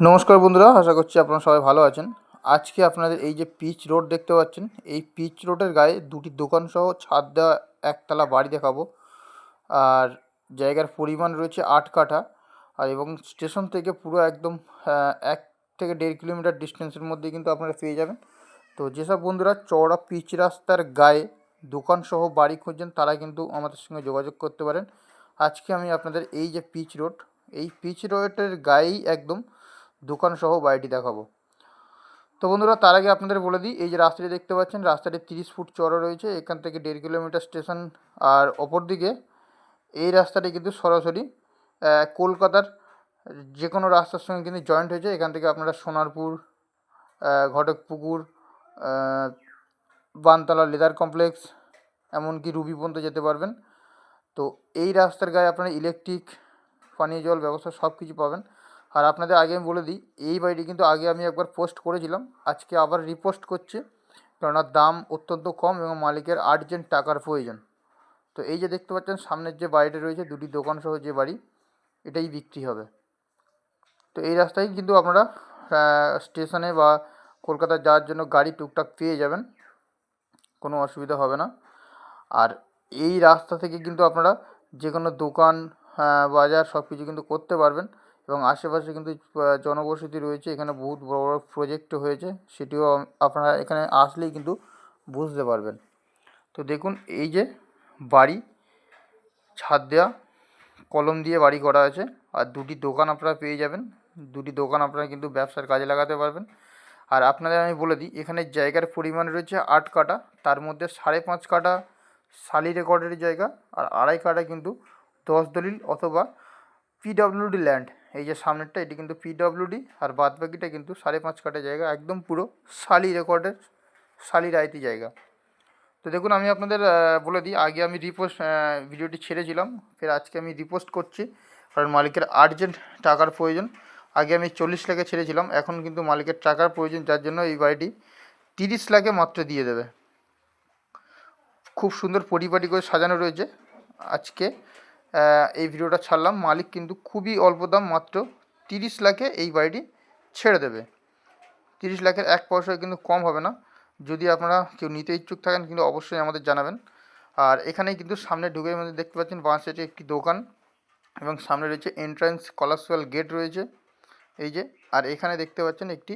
নমস্কার বন্ধুরা, আশা করছি আপনারা সবাই ভালো আছেন। আজকে আপনাদের এই যে পিচ রোড দেখতে পাচ্ছেন, এই পিচ রোডের গায়ে দুটি দোকানসহ ছাদ দেওয়া একতলা বাড়ি দেখাবো। আর জায়গার পরিমাণ রয়েছে 8 কাঠা। আর এবং স্টেশন থেকে পুরো একদম 1 থেকে 1.5 কিলোমিটার ডিস্টেন্সের মধ্যে কিন্তু আপনারা পেয়ে যাবেন। তো যেসব বন্ধুরা চওড়া পিচ রাস্তার গায়ে দোকানসহ বাড়ি খুঁজছেন, তারা কিন্তু আমাদের সঙ্গে যোগাযোগ করতে পারেন। আজকে আমি আপনাদের এই যে পিচ রোড, এই পিচ রোডের গায়েই একদম দোকানসহ বাড়িটি দেখাবো। তো বন্ধুরা, তার আগে আপনাদের বলে দিই, এই যে রাস্তাটি দেখতে পাচ্ছেন, রাস্তাটি 30 ফুট চওড়া রয়েছে। এখান থেকে 1.5 কিলোমিটার স্টেশন। আর অপর দিকে এই রাস্তাটি কিন্তু সরাসরি কলকাতার যে কোনো রাস্তার সঙ্গে কিন্তু জয়েন্ট হয়েছে। এখান থেকে আপনারা সোনারপুর, ঘটকপুকুর, বানতলা লেদার কমপ্লেক্স, এমনকি রুবি পর্যন্ত যেতে পারবেন। তো এই রাস্তার গায়ে আপনারা ইলেকট্রিক, পানীয় জল ব্যবস্থা সব কিছু পাবেন। আর আপনাদের আগে আমি বলে দিই, এই বাড়িটি কিন্তু আগে আমি একবার পোস্ট করেছিলাম, আজকে আবার রিপোস্ট করছি, কেননা দাম অত্যন্ত কম এবং মালিকের আর্জেন্ট টাকার প্রয়োজন। তো এই যে দেখতে পাচ্ছেন সামনের যে বাড়িটা রয়েছে, দুটি দোকানসহ যে বাড়ি, এটাই বিক্রি হবে। তো এই রাস্তায় কিন্তু আপনারা স্টেশনে বা কলকাতা যাওয়ার জন্য গাড়ি টুকটাক পেয়ে যাবেন, কোনো অসুবিধা হবে না। আর এই রাস্তা থেকে কিন্তু আপনারা যে কোনো দোকান, বাজার সব কিছু কিন্তু করতে পারবেন। এবং আশেপাশে কিন্তু জনবসতি রয়েছে, এখানে বহুত বড় বড় প্রজেক্টও হয়েছে, সেটিও আপনারা এখানে আসলেই কিন্তু বুঝতে পারবেন। তো দেখুন, এই যে বাড়ি, ছাদ দেওয়া, কলম দিয়ে বাড়ি করা আছে। আর দুটি দোকান আপনারা পেয়ে যাবেন। দুটি দোকান আপনারা কিন্তু ব্যবসার কাজে লাগাতে পারবেন। আর আপনাদের আমি বলে দিই, এখানে জায়গার পরিমাণ রয়েছে 8 কাঠা। তার মধ্যে 5.5 কাঠা শালি রেকর্ডের জায়গা, আর 2.5 কাঠা কিন্তু 10 দলিল অথবা পিডব্লিউডি ল্যান্ড। এই যে সামনেরটা, এটি কিন্তু পিডব্লিউডি, আর বাদবাকিটা কিন্তু 5.5 কাঠা জায়গা, একদম পুরো শালি রেকর্ডের, শালি রায়তি জায়গা। তো দেখুন, আমি আপনাদের বলে দিই, আগে আমি ভিডিওটি ছেড়েছিলাম, ফের আজকে আমি রিপোস্ট করছি, কারণ মালিকের আর্জেন্ট টাকার প্রয়োজন। আগে আমি 40 লাখে ছেড়েছিলাম, এখন কিন্তু মালিকের টাকার প্রয়োজন, যার জন্য এই বাড়িটি 30 লাখে মাত্র দিয়ে দেবে। খুব সুন্দর পরিপাটি করে সাজানো রয়েছে। আজকে এই ভিডিওটা ছাড়লাম, মালিক কিন্তু খুবই অল্প দাম, মাত্র 30 লাখে এই বাড়িটি ছেড়ে দেবে। 30 লাখের 1 পয়সায় কিন্তু কম হবে না। যদি আপনারা কেউ নিতে ইচ্ছুক থাকেন, কিন্তু অবশ্যই আমাদের জানাবেন। আর এখানেই কিন্তু সামনে ঢুকে মধ্যে দেখতে পাচ্ছেন বাঁ সাইডে একটি দোকান, এবং সামনে রয়েছে এন্ট্রান্স কলাপসুয়াল গেট রয়েছে, এই যে। আর এখানে দেখতে পাচ্ছেন একটি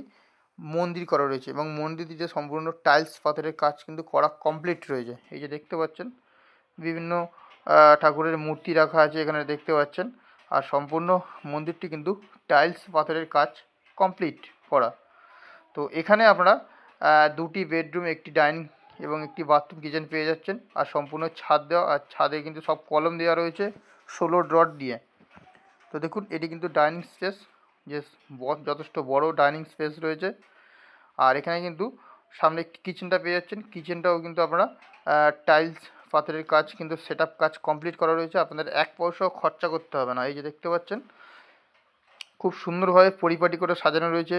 মন্দির করা রয়েছে, এবং মন্দিরটিতে সম্পূর্ণ টাইলস পাথরের কাজ কিন্তু করা কমপ্লিট রয়েছে। এই যে দেখতে পাচ্ছেন বিভিন্ন ঠাকুরের মূর্তি রাখা আছে এখানে দেখতে পাচ্ছেন। আর সম্পূর্ণ মন্দিরটি কিন্তু টাইলস পাথরের কাজ কমপ্লিট করা। তো এখানে আপনারা দুটি বেডরুম, একটি ডাইনিং এবং একটি বাথরুম কিচেন পেয়ে যাচ্ছেন। আর সম্পূর্ণ ছাদ দেওয়া, আর ছাদে কিন্তু সব কলম দেওয়া রয়েছে 16 রড দিয়ে। তো দেখুন, এটি কিন্তু ডাইনিং স্পেস, যে যথেষ্ট বড় ডাইনিং স্পেস রয়েছে। আর এখানে কিন্তু সামনে একটি কিচেনটা পেয়ে যাচ্ছেন, কিচেনটাও কিন্তু আপনারা টাইলস পাথরের কাজ কিন্তু সেট আপ কাজ কমপ্লিট করা রয়েছে, আপনাদের 1 পয়সাও খরচা করতে হবে না। এই যে দেখতে পাচ্ছেন খুব সুন্দরভাবে পরিপাটি করে সাজানো রয়েছে।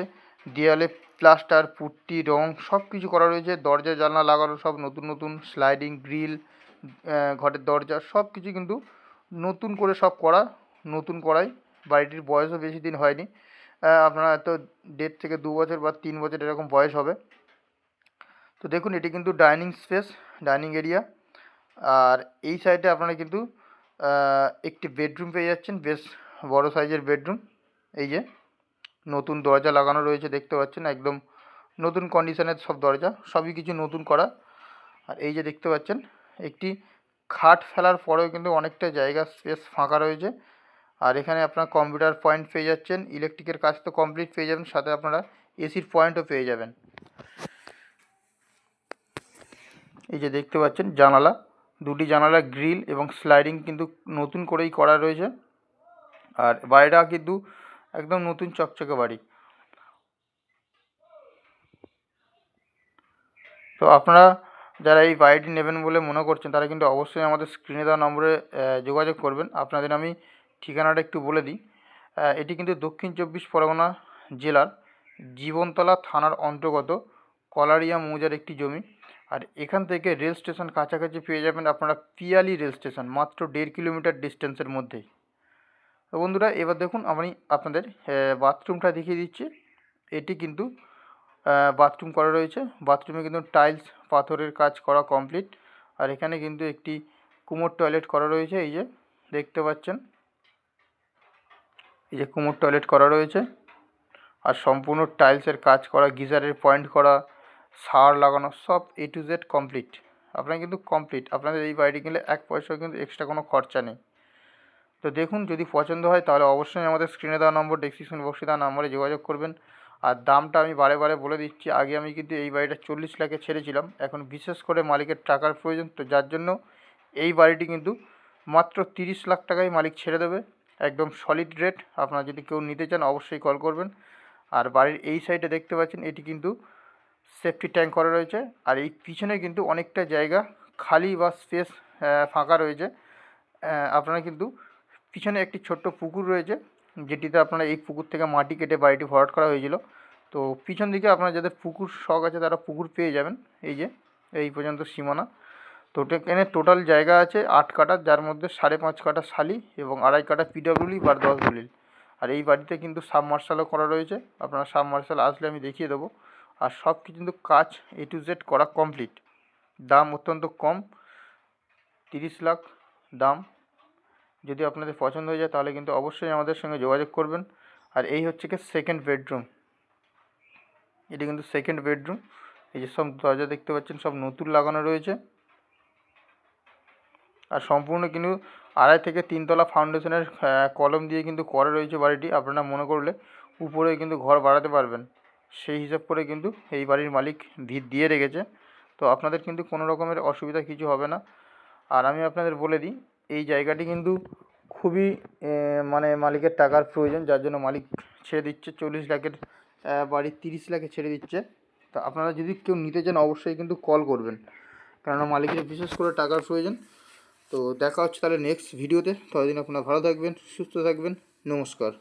দেয়ালে প্লাস্টার, পুট্টি, রং সব কিছু করা রয়েছে। দরজা জানলা লাগানো সব নতুন নতুন, স্লাইডিং গ্রিল, ঘরের দরজা সব কিছু কিন্তু নতুন করে সব করা, নতুন করাই। বাড়িটির বয়সও বেশি দিন হয়নি, আপনারা তো 1.5 থেকে 2 বছর বা 3 বছর এরকম বয়স হবে। তো দেখুন, এটি কিন্তু ডাইনিং স্পেস, ডাইনিং এরিয়া। আর এই সাইডে আপনারা কিন্তু একটি বেডরুম পেয়ে যাচ্ছেন, বেশ বড় সাইজের বেডরুম। এই যে নতুন দরজা লাগানো রয়েছে দেখতে পাচ্ছেন, একদম নতুন কন্ডিশনের সব দরজা, সবই কিছু নতুন করা। আর এই যে দেখতে পাচ্ছেন একটি খাট ফেলার পরেও কিন্তু অনেকটা জায়গা স্পেস ফাঁকা রয়েছে। আর এখানে আপনার কম্পিউটার পয়েন্ট পেয়ে যাচ্ছেন, ইলেকট্রিকের কাজ তো কমপ্লিট পেয়ে যাবেন, সাথে আপনারা এসির পয়েন্টও পেয়ে যাবেন। এই যে দেখতে পাচ্ছেন জানালা, দুটি জানালা গ্রিল এবং স্লাইডিং কিন্তু নতুন করেই করা রয়েছে। আর বাড়িটা কিন্তু একদম নতুন চকচকে বাড়ি। তো আপনারা যারা এই বাড়িটি নেবেন বলে মনে করছেন, তারা কিন্তু অবশ্যই আমাদের স্ক্রিনে দেওয়া নম্বরে যোগাযোগ করবেন। আপনাদের আমি ঠিকানাটা একটু বলে দিই। এটি কিন্তু দক্ষিণ 24 পরগনা জেলার জীবনতলা থানার অন্তর্গত কলারিয়া মৌজার একটি জমি। আর এখান থেকে রেল স্টেশন কাছাকাছি পেয়ে যাবেন আপনারা, পিয়ালি রেল স্টেশন, মাত্র 1.5 কিলোমিটার ডিস্টেন্সের মধ্যেই। তো বন্ধুরা এবার দেখুন আমি আপনাদের বাথরুমটা দেখিয়ে দিচ্ছি। এটি কিন্তু বাথরুম করা রয়েছে। বাথরুমে কিন্তু টাইলস পাথরের কাজ করা কমপ্লিট। আর এখানে কিন্তু একটি কুমোর টয়লেট করা রয়েছে, এই যে দেখতে পাচ্ছেন, এই যে কুমোর টয়লেট করা রয়েছে। আর সম্পূর্ণ টাইলসের কাজ করা, গিজারের পয়েন্ট করা, সার লাগানো, সব A to Z কমপ্লিট। আপনারা কিন্তু কমপ্লিট, আপনাদের এই বাড়িটি কিনলে 1 পয়সাও কিন্তু এক্সট্রা কোনো খরচা নেই। তো দেখুন, যদি পছন্দ হয় তাহলে অবশ্যই আমাদের স্ক্রিনে দেওয়া নম্বর, ডেসক্রিপশন বক্সে দেওয়া নম্বরে যোগাযোগ করবেন। আর দামটা আমি বারে বারে বলে দিচ্ছি, আগে আমি কিন্তু এই বাড়িটা 40 লাখে ছেড়েছিলাম। এখন বিশেষ করে মালিকের টাকার প্রয়োজন, তো যার জন্য এই বাড়িটি কিন্তু মাত্র 30 লাখ টাকায় মালিক ছেড়ে দেবে। একদম সলিড রেট। আপনারা যদি কেউ নিতে চান অবশ্যই কল করবেন। আর বাড়ির এই সাইডে দেখতে পাচ্ছেন, এটি কিন্তু সেফটি ট্যাঙ্ক করা রয়েছে। আর এই পিছনে কিন্তু অনেকটা জায়গা খালি বা স্পেস ফাঁকা রয়েছে। আপনারা কিন্তু পিছনে একটি ছোট্ট পুকুর রয়েছে, যেটিতে আপনারা এই পুকুর থেকে মাটি কেটে বাড়িটি ভরাট করা হয়েছিল। তো পিছন দিকে আপনারা যাদের পুকুর শখ আছে তারা পুকুর পেয়ে যাবেন। এই যে এই পর্যন্ত সীমানা। তো এখানে টোটাল জায়গা আছে 8 কাঠা, যার মধ্যে 5.5 কাঠা শালি এবং 2.5 কাঠা পিডব্লিউডি বা 10 দলিল। আর এই বাড়িতে কিন্তু সাবমার্শালও করা রয়েছে। আপনারা সাবমার্শাল আসলে আমি দেখিয়ে দেবো। আর সব কিছু কিন্তু কাজ A to Z করা কমপ্লিট। দাম অত্যন্ত কম, 30 লাখ দাম। যদি আপনাদের পছন্দ হয়ে যায় তাহলে কিন্তু অবশ্যই আমাদের সঙ্গে যোগাযোগ করবেন। আর এই হচ্ছে কি সেকেন্ড বেডরুম। এটি কিন্তু সেকেন্ড বেডরুম। এই যে সব দরজা দেখতে পাচ্ছেন, সব নতুন লাগানো রয়েছে। আর সম্পূর্ণ কিন্তু 2.5 থেকে 3 তলা ফাউন্ডেশনের কলম দিয়ে কিন্তু করা রয়েছে বাড়িটি। আপনারা মনে করলে উপরে কিন্তু ঘর বাড়াতে পারবেন, সেই হিসাব করে কিন্তু এই বাড়ির মালিক ভিত দিয়ে রেখেছে। তো আপনাদের কিন্তু কোনো রকমের অসুবিধা কিছু হবে না। আর আমি আপনাদের বলে দিই, এই জায়গাটি কিন্তু খুবই মানে মালিকের টাকার প্রয়োজন, যার জন্য মালিক ছেড়ে দিচ্ছে 40 লাখের বাড়ি 30 লাখে ছেড়ে দিচ্ছে। তো আপনারা যদি কেউ নিতে চান অবশ্যই কিন্তু কল করবেন, কেননা মালিকের বিশেষ করে টাকার প্রয়োজন। তো দেখা হচ্ছে তাহলে নেক্সট ভিডিওতে। ততদিন আপনারা ভালো থাকবেন, সুস্থ থাকবেন। নমস্কার।